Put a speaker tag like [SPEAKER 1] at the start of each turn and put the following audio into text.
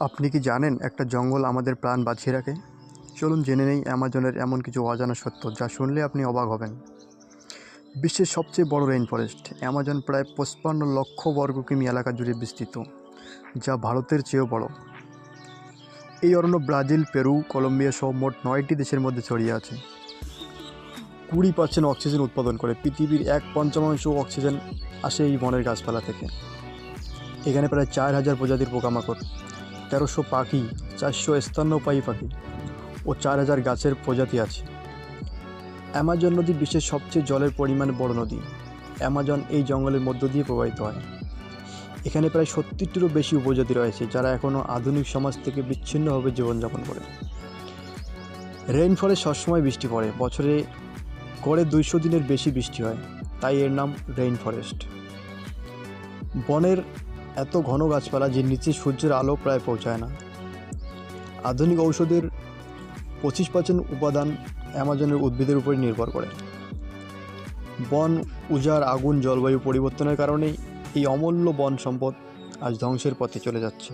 [SPEAKER 1] আপনি কি জানেন একটা জঙ্গল আমাদের প্রাণ বাঁচিয়ে রাখে? চলুন জেনে নেই অ্যামাজনের এমন কিছু অজানা সত্য যা শুনলে আপনি অবাক হবেন। বিশ্বের সবচেয়ে বড় রেইন ফরেস্ট অ্যামাজন প্রায় 55 লক্ষ বর্গ কিমি এলাকা জুড়ে বিস্তৃত, যা ভারতের চেয়েও বড়। এই অরণ্য ব্রাজিল, পেরু, কলম্বিয়া সহ মোট 9টি দেশের মধ্যে ছড়িয়ে আছে। 20% অক্সিজেন উৎপাদন করে। পৃথিবীর 1/5 অক্সিজেন আসে এই বনের গাছপালা থেকে। এখানে প্রায় 4000 প্রজাতির পোকামাকড়, 1300 পাখি, 400 স্তন্যপায়ী পাখি ও 4000 গাছের প্রজাতি আছে। অ্যামাজন নদী বিশ্বের সবচেয়ে জলের পরিমাণ বড় নদী। অ্যামাজন এই জঙ্গলের মধ্য দিয়ে প্রবাহিত হয়। এখানে প্রায় 70টিরও বেশি উপজাতি রয়েছে, যারা এখনও আধুনিক সমাজ থেকে বিচ্ছিন্নভাবে জীবনযাপন করে। রেইন ফরেস্ট সবসময় বৃষ্টি পড়ে, বছরে গড়ে 200 দিনের বেশি বৃষ্টি হয়, তাই এর নাম রেইন ফরেস্ট। বনের এত ঘন গাছপালা যে নিচে সূর্যের আলো প্রায় পৌঁছায় না। আধুনিক ঔষধের 25% উপাদান অ্যামাজনের উদ্ভিদের উপর নির্ভর করে। বন উজাড়, আগুন, জলবায়ু পরিবর্তনের কারণেই এই অমূল্য বন সম্পদ আজ ধ্বংসের পথে চলে যাচ্ছে।